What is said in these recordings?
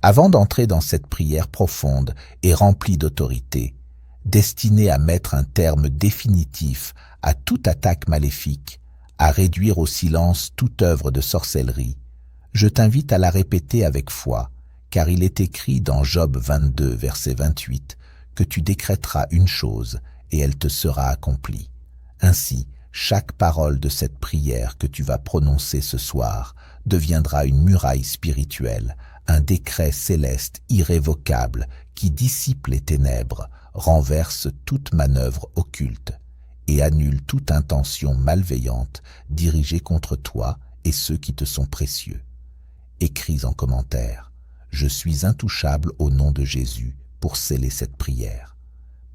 Avant d'entrer dans cette prière profonde et remplie d'autorité, destinée à mettre un terme définitif à toute attaque maléfique, à réduire au silence toute œuvre de sorcellerie, je t'invite à la répéter avec foi, car il est écrit dans Job 22, verset 28, que tu décrèteras une chose et elle te sera accomplie. Ainsi, chaque parole de cette prière que tu vas prononcer ce soir deviendra une muraille spirituelle, un décret céleste irrévocable qui dissipe les ténèbres, renverse toute manœuvre occulte et annule toute intention malveillante dirigée contre toi et ceux qui te sont précieux. Écris en commentaire « Je suis intouchable au nom de Jésus » pour sceller cette prière.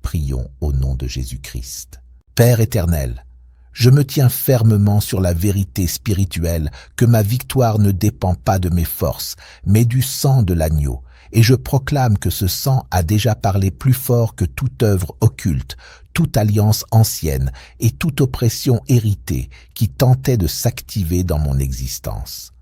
Prions au nom de Jésus-Christ. Père éternel, je me tiens fermement sur la vérité spirituelle que ma victoire ne dépend pas de mes forces, mais du sang de l'agneau, et je proclame que ce sang a déjà parlé plus fort que toute œuvre occulte, toute alliance ancienne et toute oppression héritée qui tentait de s'activer dans mon existence.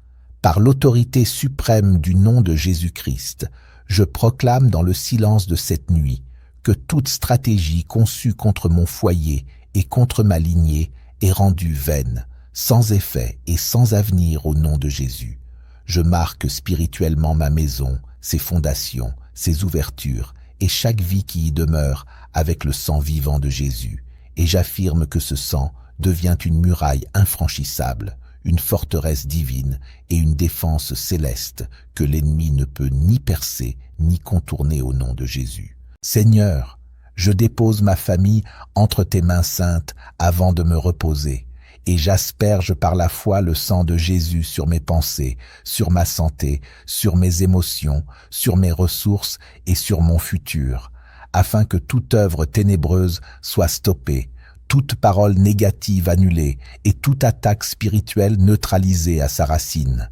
Par l'autorité suprême du nom de Jésus-Christ, je proclame dans le silence de cette nuit que toute stratégie conçue contre mon foyer et contre ma lignée est rendue vaine, sans effet et sans avenir au nom de Jésus. Je marque spirituellement ma maison, ses fondations, ses ouvertures et chaque vie qui y demeure avec le sang vivant de Jésus, et j'affirme que ce sang devient une muraille infranchissable, une forteresse divine et une défense céleste que l'ennemi ne peut ni percer ni contourner au nom de Jésus. Seigneur, je dépose ma famille entre tes mains saintes avant de me reposer, et j'asperge par la foi le sang de Jésus sur mes pensées, sur ma santé, sur mes émotions, sur mes ressources et sur mon futur, afin que toute œuvre ténébreuse soit stoppée, toute parole négative annulée et toute attaque spirituelle neutralisée à sa racine.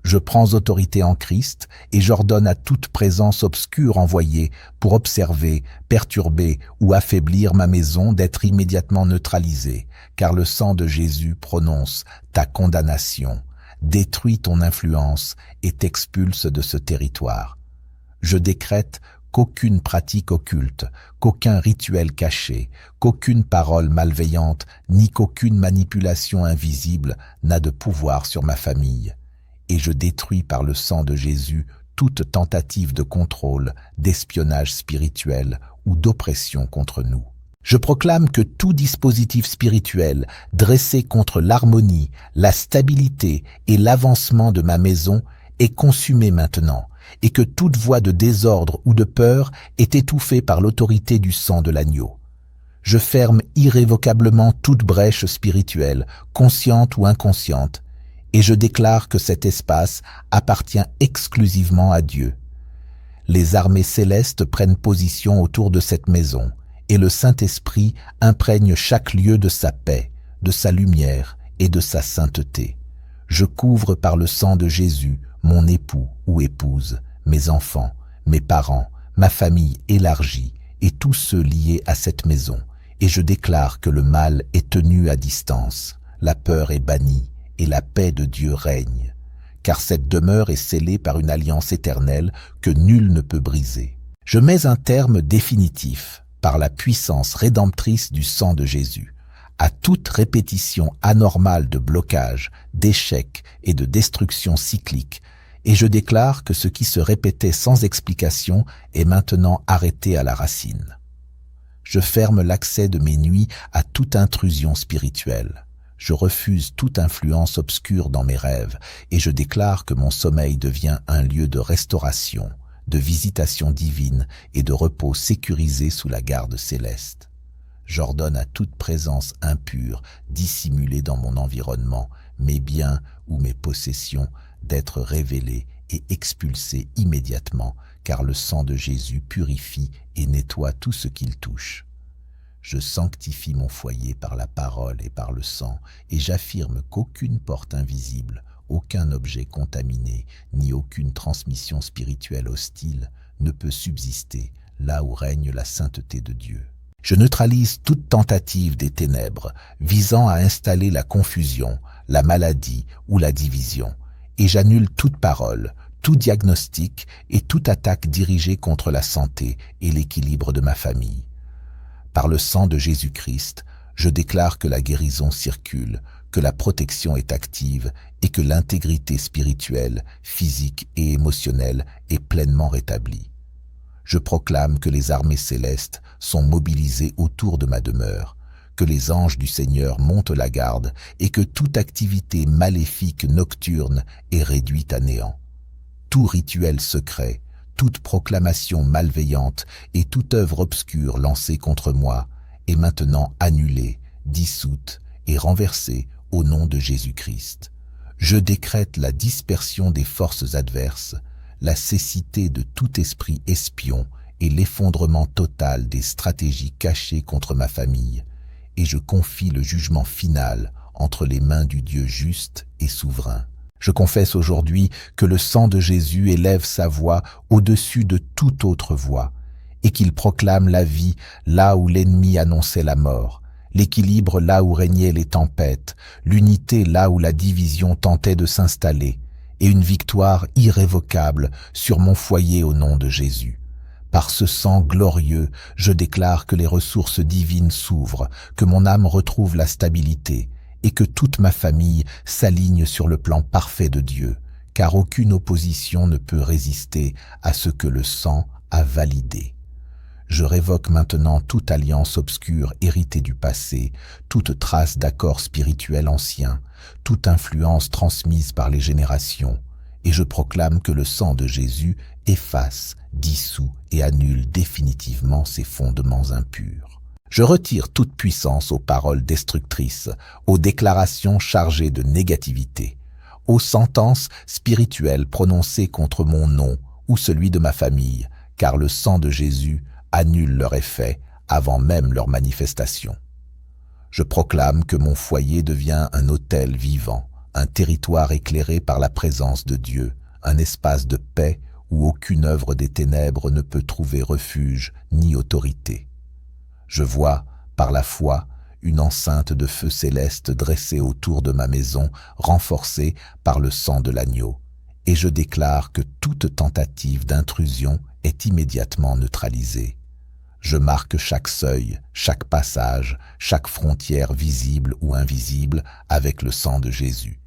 Je prends autorité en Christ et j'ordonne à toute présence obscure envoyée pour observer, perturber ou affaiblir ma maison d'être immédiatement neutralisée, car le sang de Jésus prononce ta condamnation, détruit ton influence et t'expulse de ce territoire. Je décrète qu'aucune pratique occulte, qu'aucun rituel caché, qu'aucune parole malveillante, ni qu'aucune manipulation invisible n'a de pouvoir sur ma famille. Et je détruis par le sang de Jésus toute tentative de contrôle, d'espionnage spirituel ou d'oppression contre nous. Je proclame que tout dispositif spirituel dressé contre l'harmonie, la stabilité et l'avancement de ma maison est consumé maintenant, et que toute voie de désordre ou de peur est étouffée par l'autorité du sang de l'agneau. Je ferme irrévocablement toute brèche spirituelle, consciente ou inconsciente, et je déclare que cet espace appartient exclusivement à Dieu. Les armées célestes prennent position autour de cette maison, et le Saint-Esprit imprègne chaque lieu de sa paix, de sa lumière et de sa sainteté. Je couvre par le sang de Jésus mon époux ou épouse, mes enfants, mes parents, ma famille élargie et tous ceux liés à cette maison, et je déclare que le mal est tenu à distance, la peur est bannie, et la paix de Dieu règne, car cette demeure est scellée par une alliance éternelle que nul ne peut briser. Je mets un terme définitif, par la puissance rédemptrice du sang de Jésus, à toute répétition anormale de blocage, d'échec et de destruction cyclique, et je déclare que ce qui se répétait sans explication est maintenant arrêté à la racine. Je ferme l'accès de mes nuits à toute intrusion spirituelle. Je refuse toute influence obscure dans mes rêves et je déclare que mon sommeil devient un lieu de restauration, de visitation divine et de repos sécurisé sous la garde céleste. J'ordonne à toute présence impure, dissimulée dans mon environnement, mes biens ou mes possessions, d'être révélée et expulsée immédiatement, car le sang de Jésus purifie et nettoie tout ce qu'il touche. Je sanctifie mon foyer par la parole et par le sang, et j'affirme qu'aucune porte invisible, aucun objet contaminé, ni aucune transmission spirituelle hostile ne peut subsister là où règne la sainteté de Dieu. Je neutralise toute tentative des ténèbres visant à installer la confusion, la maladie ou la division, et j'annule toute parole, tout diagnostic et toute attaque dirigée contre la santé et l'équilibre de ma famille. Par le sang de Jésus-Christ, je déclare que la guérison circule, que la protection est active et que l'intégrité spirituelle, physique et émotionnelle est pleinement rétablie. Je proclame que les armées célestes sont mobilisées autour de ma demeure, que les anges du Seigneur montent la garde et que toute activité maléfique nocturne est réduite à néant. Tout rituel secret, toute proclamation malveillante et toute œuvre obscure lancée contre moi est maintenant annulée, dissoute et renversée au nom de Jésus-Christ. Je décrète la dispersion des forces adverses, la cécité de tout esprit espion et l'effondrement total des stratégies cachées contre ma famille, et je confie le jugement final entre les mains du Dieu juste et souverain. Je confesse aujourd'hui que le sang de Jésus élève sa voix au-dessus de toute autre voix, et qu'il proclame la vie là où l'ennemi annonçait la mort, l'équilibre là où régnaient les tempêtes, l'unité là où la division tentait de s'installer, et une victoire irrévocable sur mon foyer au nom de Jésus. Par ce sang glorieux, je déclare que les ressources divines s'ouvrent, que mon âme retrouve la stabilité, et que toute ma famille s'aligne sur le plan parfait de Dieu, car aucune opposition ne peut résister à ce que le sang a validé. Je révoque maintenant toute alliance obscure héritée du passé, toute trace d'accords spirituels anciens, toute influence transmise par les générations, et je proclame que le sang de Jésus efface, dissout et annule définitivement ces fondements impurs. Je retire toute puissance aux paroles destructrices, aux déclarations chargées de négativité, aux sentences spirituelles prononcées contre mon nom ou celui de ma famille, car le sang de Jésus annule leur effet avant même leur manifestation. Je proclame que mon foyer devient un autel vivant, un territoire éclairé par la présence de Dieu, un espace de paix où aucune œuvre des ténèbres ne peut trouver refuge ni autorité. Je vois, par la foi, une enceinte de feu céleste dressée autour de ma maison, renforcée par le sang de l'agneau, et je déclare que toute tentative d'intrusion est immédiatement neutralisée. Je marque chaque seuil, chaque passage, chaque frontière visible ou invisible avec le sang de Jésus.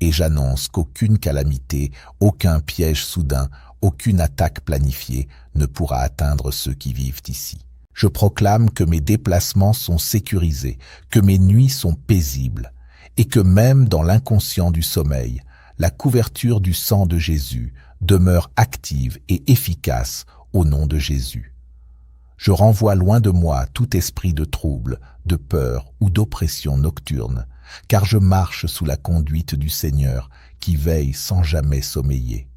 Et j'annonce qu'aucune calamité, aucun piège soudain, aucune attaque planifiée ne pourra atteindre ceux qui vivent ici. Je proclame que mes déplacements sont sécurisés, que mes nuits sont paisibles, et que même dans l'inconscient du sommeil, la couverture du sang de Jésus demeure active et efficace au nom de Jésus. Je renvoie loin de moi tout esprit de trouble, de peur ou d'oppression nocturne, car je marche sous la conduite du Seigneur qui veille sans jamais sommeiller.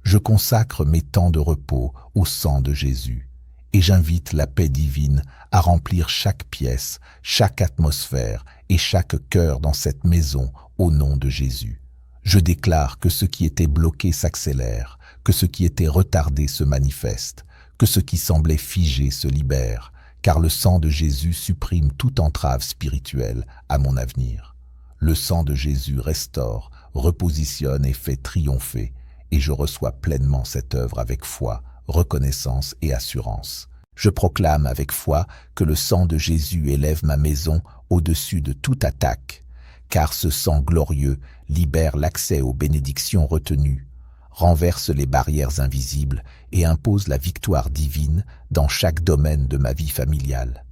Je consacre mes temps de repos au sang de Jésus, et j'invite la paix divine à remplir chaque pièce, chaque atmosphère et chaque cœur dans cette maison au nom de Jésus. Je déclare que ce qui était bloqué s'accélère, que ce qui était retardé se manifeste, que ce qui semblait figé se libère, car le sang de Jésus supprime toute entrave spirituelle à mon avenir. Le sang de Jésus restaure, repositionne et fait triompher, et je reçois pleinement cette œuvre avec foi, reconnaissance et assurance. Je proclame avec foi que le sang de Jésus élève ma maison au-dessus de toute attaque, car ce sang glorieux libère l'accès aux bénédictions retenues, renverse les barrières invisibles et impose la victoire divine dans chaque domaine de ma vie familiale.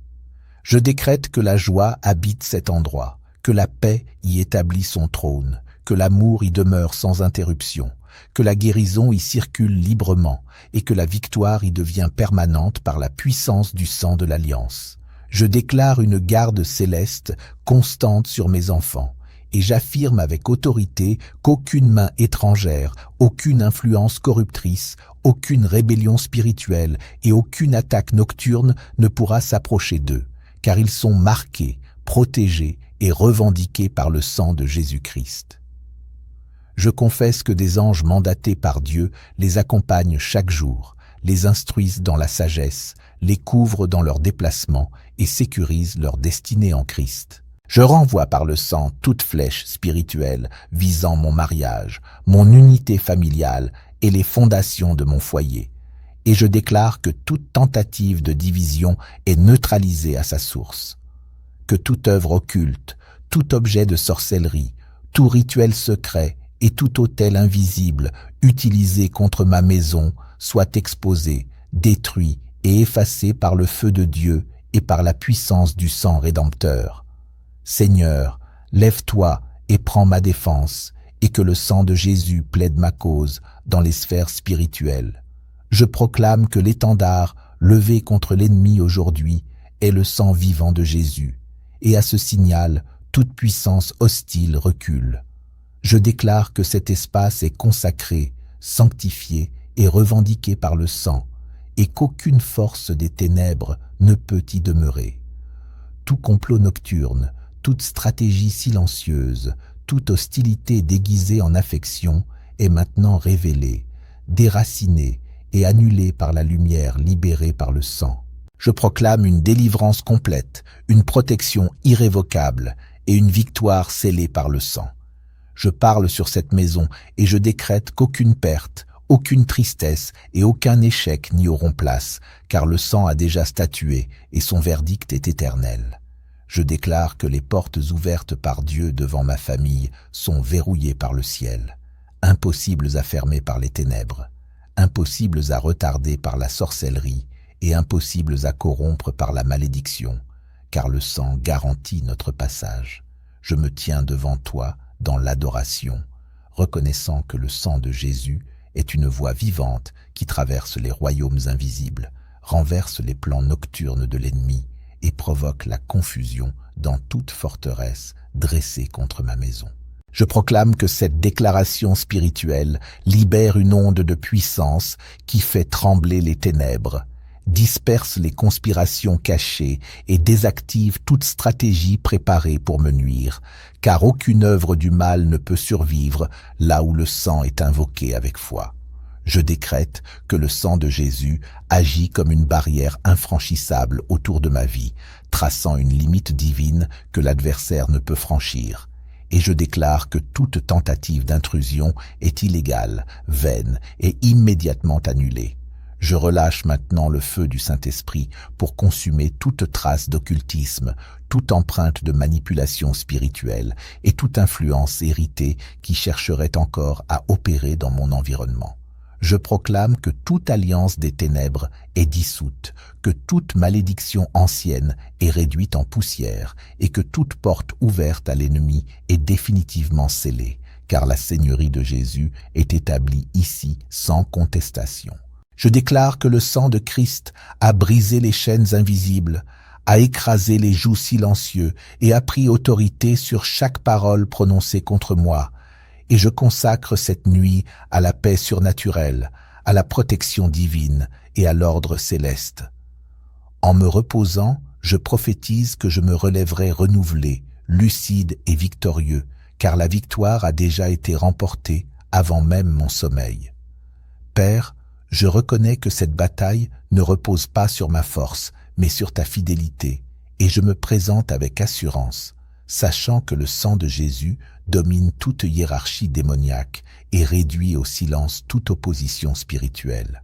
Je décrète que la joie habite cet endroit, que la paix y établit son trône, que l'amour y demeure sans interruption, que la guérison y circule librement et que la victoire y devient permanente par la puissance du sang de l'Alliance. Je déclare une garde céleste constante sur mes enfants, et j'affirme avec autorité qu'aucune main étrangère, aucune influence corruptrice, aucune rébellion spirituelle et aucune attaque nocturne ne pourra s'approcher d'eux, car ils sont marqués, protégés et revendiqués par le sang de Jésus-Christ. Je confesse que des anges mandatés par Dieu les accompagnent chaque jour, les instruisent dans la sagesse, les couvrent dans leurs déplacements et sécurisent leur destinée en Christ. Je renvoie par le sang toute flèche spirituelle visant mon mariage, mon unité familiale et les fondations de mon foyer. Et je déclare que toute tentative de division est neutralisée à sa source. Que toute œuvre occulte, tout objet de sorcellerie, tout rituel secret et tout autel invisible utilisé contre ma maison soit exposé, détruit et effacé par le feu de Dieu et par la puissance du sang rédempteur. Seigneur, lève-toi et prends ma défense, et que le sang de Jésus plaide ma cause dans les sphères spirituelles. Je proclame que l'étendard levé contre l'ennemi aujourd'hui est le sang vivant de Jésus, et à ce signal, toute puissance hostile recule. Je déclare que cet espace est consacré, sanctifié et revendiqué par le sang, et qu'aucune force des ténèbres ne peut y demeurer. Tout complot nocturne, toute stratégie silencieuse, toute hostilité déguisée en affection est maintenant révélée, déracinée et annulée par la lumière libérée par le sang. Je proclame une délivrance complète, une protection irrévocable et une victoire scellée par le sang. Je parle sur cette maison et je décrète qu'aucune perte, aucune tristesse et aucun échec n'y auront place, car le sang a déjà statué et son verdict est éternel. Je déclare que les portes ouvertes par Dieu devant ma famille sont verrouillées par le ciel, impossibles à fermer par les ténèbres, impossibles à retarder par la sorcellerie et impossibles à corrompre par la malédiction, car le sang garantit notre passage. Je me tiens devant toi dans l'adoration, reconnaissant que le sang de Jésus est une voie vivante qui traverse les royaumes invisibles, renverse les plans nocturnes de l'ennemi et provoque la confusion dans toute forteresse dressée contre ma maison. Je proclame que cette déclaration spirituelle libère une onde de puissance qui fait trembler les ténèbres, disperse les conspirations cachées et désactive toute stratégie préparée pour me nuire, car aucune œuvre du mal ne peut survivre là où le sang est invoqué avec foi. Je décrète que le sang de Jésus agit comme une barrière infranchissable autour de ma vie, traçant une limite divine que l'adversaire ne peut franchir. Et je déclare que toute tentative d'intrusion est illégale, vaine et immédiatement annulée. Je relâche maintenant le feu du Saint-Esprit pour consumer toute trace d'occultisme, toute empreinte de manipulation spirituelle et toute influence héritée qui chercherait encore à opérer dans mon environnement. Je proclame que toute alliance des ténèbres est dissoute, que toute malédiction ancienne est réduite en poussière et que toute porte ouverte à l'ennemi est définitivement scellée, car la Seigneurie de Jésus est établie ici sans contestation. Je déclare que le sang de Christ a brisé les chaînes invisibles, a écrasé les jougs silencieux et a pris autorité sur chaque parole prononcée contre moi. Et je consacre cette nuit à la paix surnaturelle, à la protection divine et à l'ordre céleste. En me reposant, je prophétise que je me relèverai renouvelé, lucide et victorieux, car la victoire a déjà été remportée avant même mon sommeil. Père, je reconnais que cette bataille ne repose pas sur ma force, mais sur ta fidélité, et je me présente avec assurance, sachant que le sang de Jésus domine toute hiérarchie démoniaque et réduit au silence toute opposition spirituelle.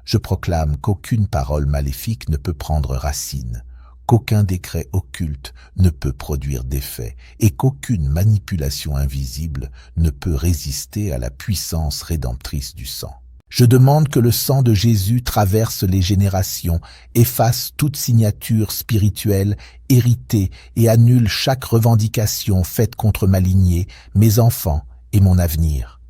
Je proclame qu'aucune parole maléfique ne peut prendre racine, qu'aucun décret occulte ne peut produire d'effet et qu'aucune manipulation invisible ne peut résister à la puissance rédemptrice du sang. Je demande que le sang de Jésus traverse les générations, efface toute signature spirituelle héritée et annule chaque revendication faite contre ma lignée, mes enfants et mon avenir.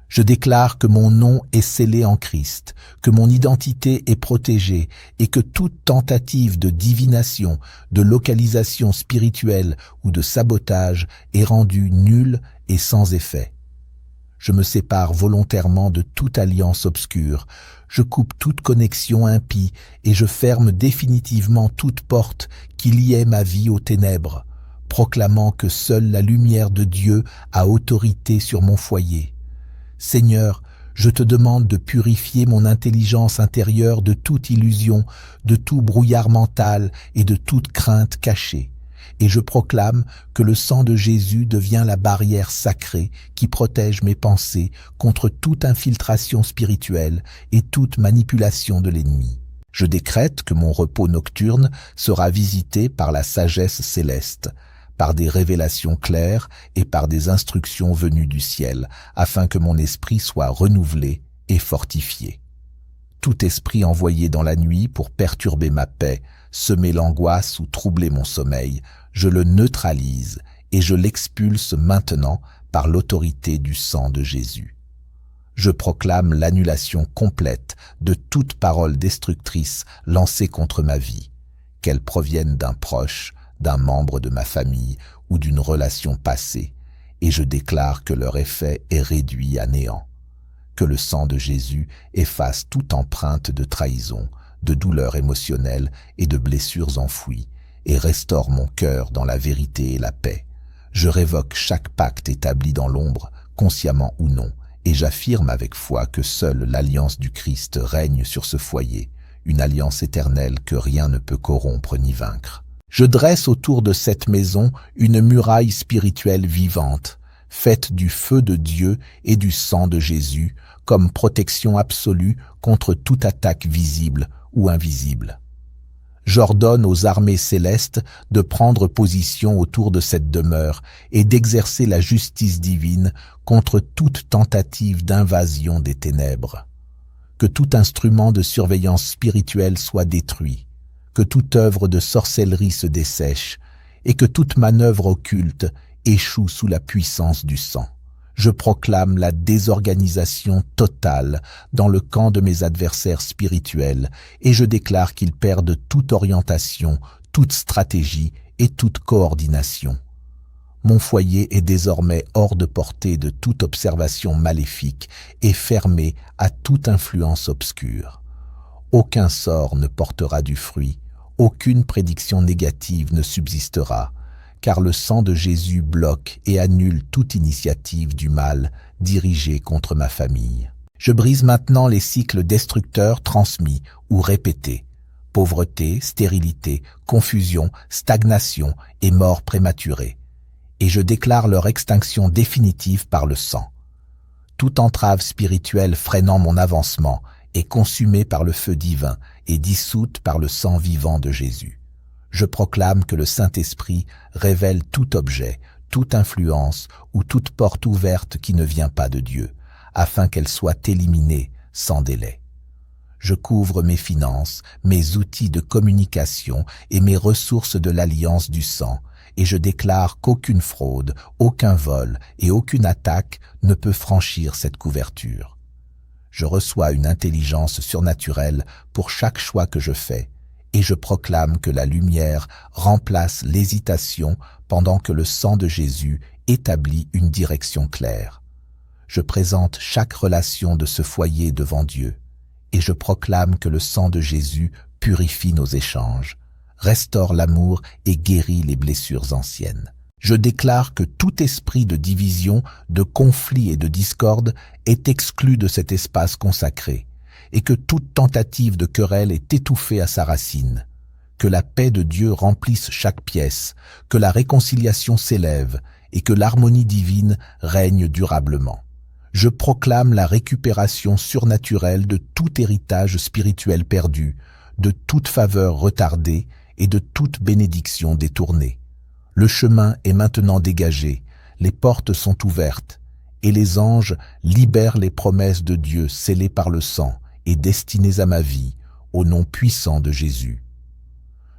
Je déclare que mon nom est scellé en Christ, que mon identité est protégée et que toute tentative de divination, de localisation spirituelle ou de sabotage est rendue nulle et sans effet. Je me sépare volontairement de toute alliance obscure, je coupe toute connexion impie et je ferme définitivement toute porte qui liait ma vie aux ténèbres, proclamant que seule la lumière de Dieu a autorité sur mon foyer. Seigneur, je te demande de purifier mon intelligence intérieure de toute illusion, de tout brouillard mental et de toute crainte cachée. Et je proclame que le sang de Jésus devient la barrière sacrée qui protège mes pensées contre toute infiltration spirituelle et toute manipulation de l'ennemi. Je décrète que mon repos nocturne sera visité par la sagesse céleste, par des révélations claires et par des instructions venues du ciel, afin que mon esprit soit renouvelé et fortifié. Tout esprit envoyé dans la nuit pour perturber ma paix, semer l'angoisse ou troubler mon sommeil, je le neutralise et je l'expulse maintenant par l'autorité du sang de Jésus. Je proclame l'annulation complète de toute parole destructrice lancée contre ma vie, qu'elle provienne d'un proche, d'un membre de ma famille ou d'une relation passée, et je déclare que leur effet est réduit à néant. Que le sang de Jésus efface toute empreinte de trahison, de douleur émotionnelle et de blessures enfouies, et restaure mon cœur dans la vérité et la paix. Je révoque chaque pacte établi dans l'ombre, consciemment ou non, et j'affirme avec foi que seule l'alliance du Christ règne sur ce foyer, une alliance éternelle que rien ne peut corrompre ni vaincre. Je dresse autour de cette maison une muraille spirituelle vivante, faite du feu de Dieu et du sang de Jésus, comme protection absolue contre toute attaque visible ou invisible. J'ordonne aux armées célestes de prendre position autour de cette demeure et d'exercer la justice divine contre toute tentative d'invasion des ténèbres. Que tout instrument de surveillance spirituelle soit détruit, que toute œuvre de sorcellerie se dessèche et que toute manœuvre occulte échoue sous la puissance du sang. Je proclame la désorganisation totale dans le camp de mes adversaires spirituels et je déclare qu'ils perdent toute orientation, toute stratégie et toute coordination. Mon foyer est désormais hors de portée de toute observation maléfique et fermé à toute influence obscure. Aucun sort ne portera du fruit, aucune prédiction négative ne subsistera, car le sang de Jésus bloque et annule toute initiative du mal dirigée contre ma famille. Je brise maintenant les cycles destructeurs transmis ou répétés, pauvreté, stérilité, confusion, stagnation et mort prématurée, et je déclare leur extinction définitive par le sang. Toute entrave spirituelle freinant mon avancement est consumée par le feu divin et dissoute par le sang vivant de Jésus. Je proclame que le Saint-Esprit révèle tout objet, toute influence ou toute porte ouverte qui ne vient pas de Dieu, afin qu'elle soit éliminée sans délai. Je couvre mes finances, mes outils de communication et mes ressources de l'alliance du sang, et je déclare qu'aucune fraude, aucun vol et aucune attaque ne peut franchir cette couverture. Je reçois une intelligence surnaturelle pour chaque choix que je fais, et je proclame que la lumière remplace l'hésitation pendant que le sang de Jésus établit une direction claire. Je présente chaque relation de ce foyer devant Dieu, et je proclame que le sang de Jésus purifie nos échanges, restaure l'amour et guérit les blessures anciennes. Je déclare que tout esprit de division, de conflit et de discorde est exclu de cet espace consacré, et que toute tentative de querelle est étouffée à sa racine, que la paix de Dieu remplisse chaque pièce, que la réconciliation s'élève et que l'harmonie divine règne durablement. Je proclame la récupération surnaturelle de tout héritage spirituel perdu, de toute faveur retardée et de toute bénédiction détournée. Le chemin est maintenant dégagé, les portes sont ouvertes, et les anges libèrent les promesses de Dieu scellées par le sang et destinées à ma vie, au nom puissant de Jésus.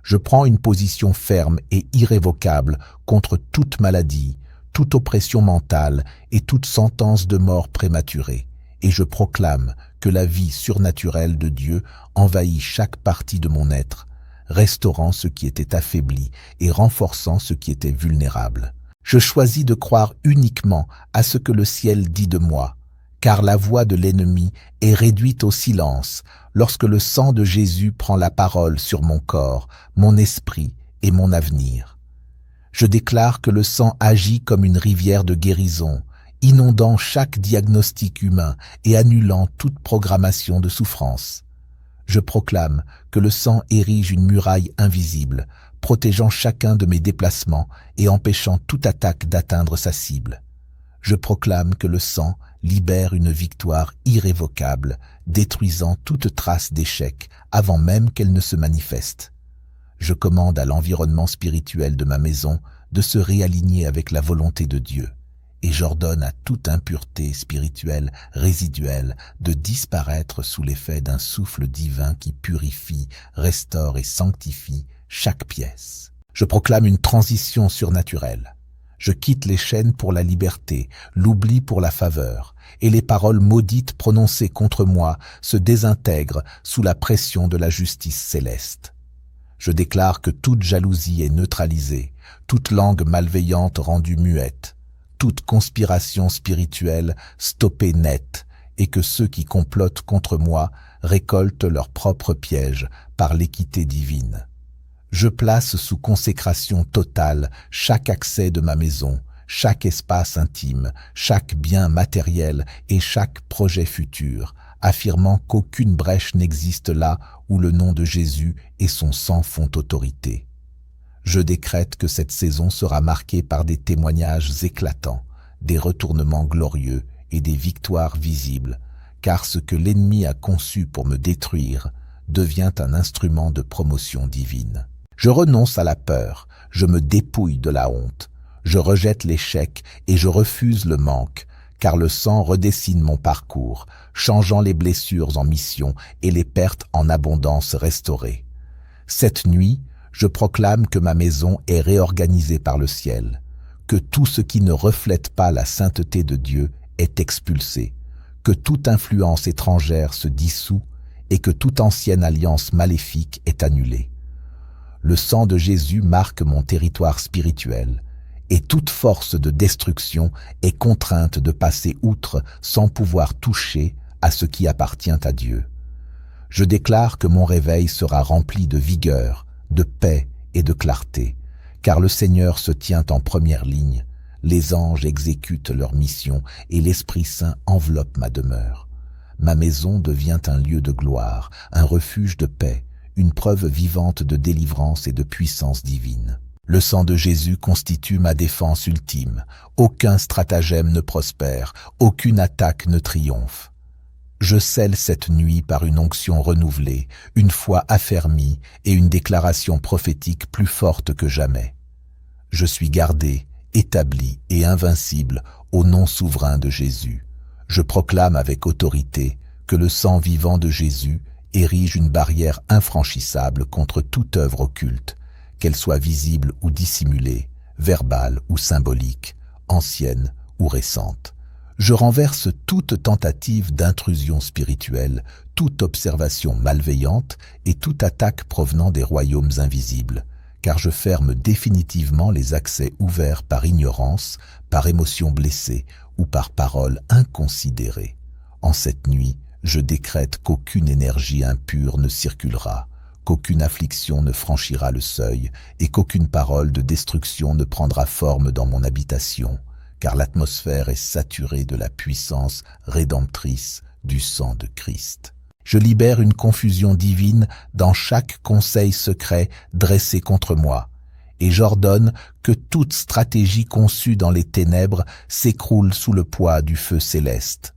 Je prends une position ferme et irrévocable contre toute maladie, toute oppression mentale et toute sentence de mort prématurée, et je proclame que la vie surnaturelle de Dieu envahit chaque partie de mon être, restaurant ce qui était affaibli et renforçant ce qui était vulnérable. Je choisis de croire uniquement à ce que le ciel dit de moi, car la voix de l'ennemi est réduite au silence lorsque le sang de Jésus prend la parole sur mon corps, mon esprit et mon avenir. Je déclare que le sang agit comme une rivière de guérison, inondant chaque diagnostic humain et annulant toute programmation de souffrance. Je proclame que le sang érige une muraille invisible, protégeant chacun de mes déplacements et empêchant toute attaque d'atteindre sa cible. Je proclame que le sang libère une victoire irrévocable, détruisant toute trace d'échec avant même qu'elle ne se manifeste. Je commande à l'environnement spirituel de ma maison de se réaligner avec la volonté de Dieu, et j'ordonne à toute impureté spirituelle résiduelle de disparaître sous l'effet d'un souffle divin qui purifie, restaure et sanctifie chaque pièce. Je proclame une transition surnaturelle. Je quitte les chaînes pour la liberté, l'oubli pour la faveur, et les paroles maudites prononcées contre moi se désintègrent sous la pression de la justice céleste. Je déclare que toute jalousie est neutralisée, toute langue malveillante rendue muette, toute conspiration spirituelle stoppée net, et que ceux qui complotent contre moi récoltent leurs propres pièges par l'équité divine. Je place sous consécration totale chaque accès de ma maison, chaque espace intime, chaque bien matériel et chaque projet futur, affirmant qu'aucune brèche n'existe là où le nom de Jésus et son sang font autorité. Je décrète que cette saison sera marquée par des témoignages éclatants, des retournements glorieux et des victoires visibles, car ce que l'ennemi a conçu pour me détruire devient un instrument de promotion divine. Je renonce à la peur, je me dépouille de la honte, je rejette l'échec et je refuse le manque, car le sang redessine mon parcours, changeant les blessures en mission et les pertes en abondance restaurées. Cette nuit, je proclame que ma maison est réorganisée par le ciel, que tout ce qui ne reflète pas la sainteté de Dieu est expulsé, que toute influence étrangère se dissout et que toute ancienne alliance maléfique est annulée. Le sang de Jésus marque mon territoire spirituel, et toute force de destruction est contrainte de passer outre sans pouvoir toucher à ce qui appartient à Dieu. Je déclare que mon réveil sera rempli de vigueur, de paix et de clarté, car le Seigneur se tient en première ligne, les anges exécutent leur mission et l'Esprit Saint enveloppe ma demeure. Ma maison devient un lieu de gloire, un refuge de paix, une preuve vivante de délivrance et de puissance divine. Le sang de Jésus constitue ma défense ultime. Aucun stratagème ne prospère, aucune attaque ne triomphe. Je scelle cette nuit par une onction renouvelée, une foi affermie et une déclaration prophétique plus forte que jamais. Je suis gardé, établi et invincible au nom souverain de Jésus. Je proclame avec autorité que le sang vivant de Jésus érige une barrière infranchissable contre toute œuvre occulte, qu'elle soit visible ou dissimulée, verbale ou symbolique, ancienne ou récente. Je renverse toute tentative d'intrusion spirituelle, toute observation malveillante et toute attaque provenant des royaumes invisibles, car je ferme définitivement les accès ouverts par ignorance, par émotion blessée ou par parole inconsidérée. En cette nuit, je décrète qu'aucune énergie impure ne circulera, qu'aucune affliction ne franchira le seuil et qu'aucune parole de destruction ne prendra forme dans mon habitation, car l'atmosphère est saturée de la puissance rédemptrice du sang de Christ. Je libère une confusion divine dans chaque conseil secret dressé contre moi, et j'ordonne que toute stratégie conçue dans les ténèbres s'écroule sous le poids du feu céleste.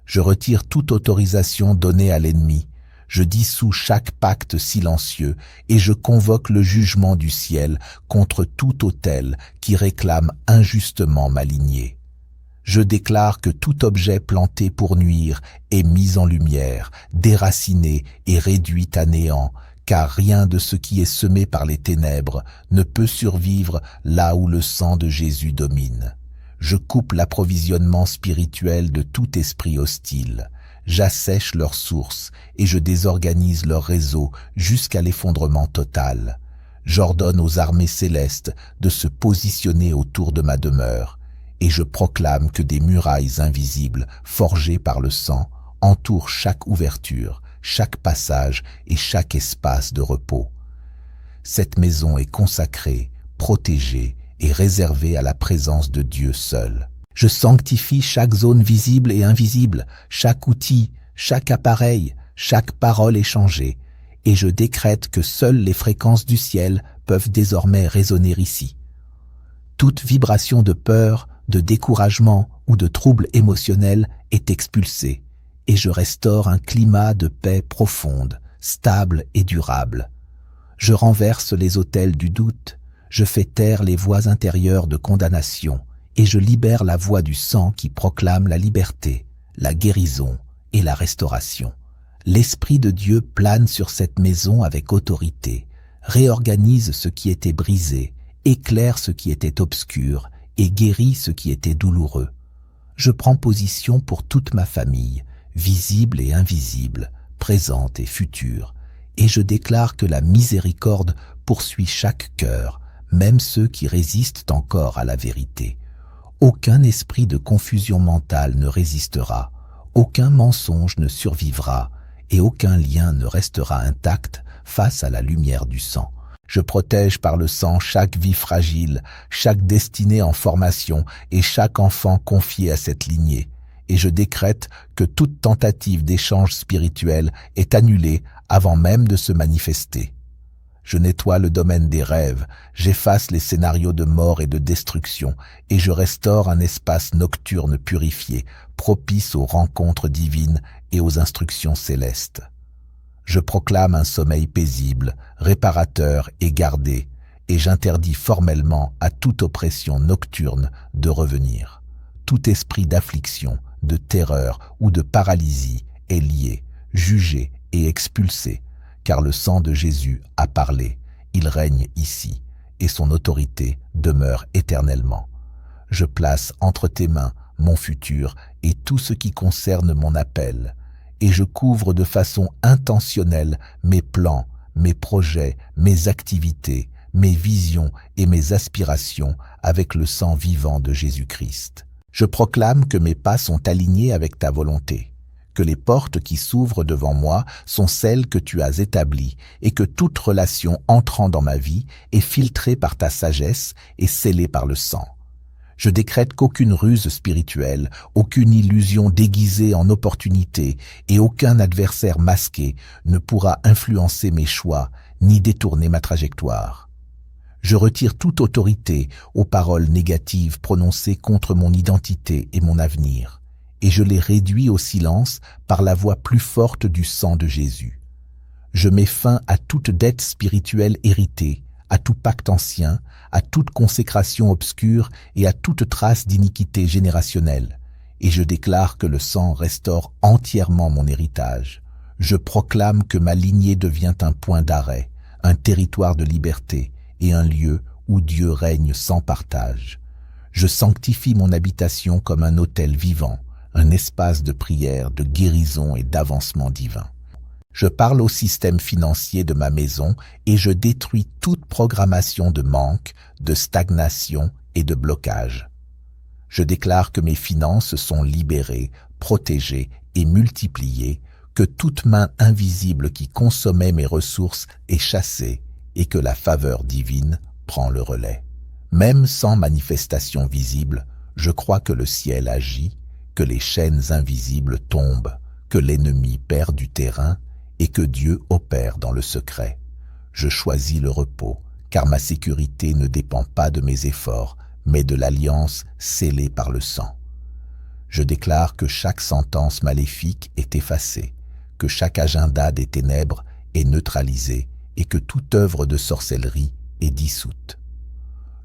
Je retire toute autorisation donnée à l'ennemi, je dissous chaque pacte silencieux et je convoque le jugement du ciel contre tout autel qui réclame injustement ma lignée. Je déclare que tout objet planté pour nuire est mis en lumière, déraciné et réduit à néant, car rien de ce qui est semé par les ténèbres ne peut survivre là où le sang de Jésus domine. Je coupe l'approvisionnement spirituel de tout esprit hostile. J'assèche leurs sources et je désorganise leur réseau jusqu'à l'effondrement total. J'ordonne aux armées célestes de se positionner autour de ma demeure et je proclame que des murailles invisibles forgées par le sang entourent chaque ouverture, chaque passage et chaque espace de repos. Cette maison est consacrée, protégée et réservée à la présence de Dieu seul. Je sanctifie chaque zone visible et invisible, chaque outil, chaque appareil, chaque parole échangée, et je décrète que seules les fréquences du ciel peuvent désormais résonner ici. Toute vibration de peur, de découragement ou de trouble émotionnel est expulsée et je restaure un climat de paix profonde, stable et durable. Je renverse les autels du doute, je fais taire les voix intérieures de condamnation et je libère la voix du sang qui proclame la liberté, la guérison et la restauration. L'Esprit de Dieu plane sur cette maison avec autorité, réorganise ce qui était brisé, éclaire ce qui était obscur et guérit ce qui était douloureux. Je prends position pour toute ma famille, visible et invisible, présente et future, et je déclare que la miséricorde poursuit chaque cœur, même ceux qui résistent encore à la vérité. Aucun esprit de confusion mentale ne résistera, aucun mensonge ne survivra, et aucun lien ne restera intact face à la lumière du sang. Je protège par le sang chaque vie fragile, chaque destinée en formation et chaque enfant confié à cette lignée. Et je décrète que toute tentative d'échange spirituel est annulée avant même de se manifester. Je nettoie le domaine des rêves, j'efface les scénarios de mort et de destruction, et je restaure un espace nocturne purifié, propice aux rencontres divines et aux instructions célestes. Je proclame un sommeil paisible, réparateur et gardé, et j'interdis formellement à toute oppression nocturne de revenir. Tout esprit d'affliction, de terreur ou de paralysie est lié, jugé et expulsé, car le sang de Jésus a parlé, il règne ici, et son autorité demeure éternellement. Je place entre tes mains mon futur et tout ce qui concerne mon appel, et je couvre de façon intentionnelle mes plans, mes projets, mes activités, mes visions et mes aspirations avec le sang vivant de Jésus-Christ. Je proclame que mes pas sont alignés avec ta volonté, que les portes qui s'ouvrent devant moi sont celles que tu as établies et que toute relation entrant dans ma vie est filtrée par ta sagesse et scellée par le sang. Je décrète qu'aucune ruse spirituelle, aucune illusion déguisée en opportunité et aucun adversaire masqué ne pourra influencer mes choix ni détourner ma trajectoire. Je retire toute autorité aux paroles négatives prononcées contre mon identité et mon avenir, et je les réduis au silence par la voix plus forte du sang de Jésus. Je mets fin à toute dette spirituelle héritée, à tout pacte ancien, à toute consécration obscure et à toute trace d'iniquité générationnelle, et je déclare que le sang restaure entièrement mon héritage. Je proclame que ma lignée devient un point d'arrêt, un territoire de liberté et un lieu où Dieu règne sans partage. Je sanctifie mon habitation comme un autel vivant, un espace de prière, de guérison et d'avancement divin. Je parle au système financier de ma maison et je détruis toute programmation de manque, de stagnation et de blocage. Je déclare que mes finances sont libérées, protégées et multipliées, que toute main invisible qui consommait mes ressources est chassée et que la faveur divine prend le relais. Même sans manifestation visible, je crois que le ciel agit, que les chaînes invisibles tombent, que l'ennemi perd du terrain et que Dieu opère dans le secret. Je choisis le repos, car ma sécurité ne dépend pas de mes efforts, mais de l'alliance scellée par le sang. Je déclare que chaque sentence maléfique est effacée, que chaque agenda des ténèbres est neutralisé et que toute œuvre de sorcellerie est dissoute.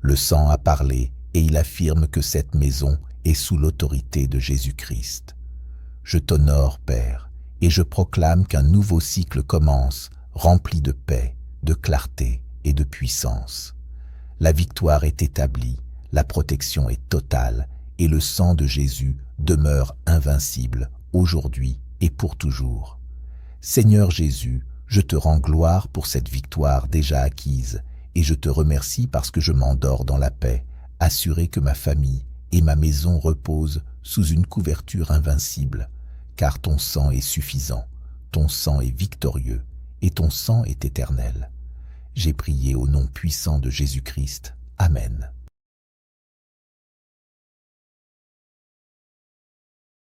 Le sang a parlé et il affirme que cette maison est sous l'autorité de Jésus-Christ. Je t'honore, Père, et je proclame qu'un nouveau cycle commence, rempli de paix, de clarté et de puissance. La victoire est établie, la protection est totale, et le sang de Jésus demeure invincible, aujourd'hui et pour toujours. Seigneur Jésus, je te rends gloire pour cette victoire déjà acquise, et je te remercie parce que je m'endors dans la paix, assuré que ma famille et ma maison reposent sous une couverture invincible, car ton sang est suffisant, ton sang est victorieux, et ton sang est éternel. J'ai prié au nom puissant de Jésus-Christ. Amen.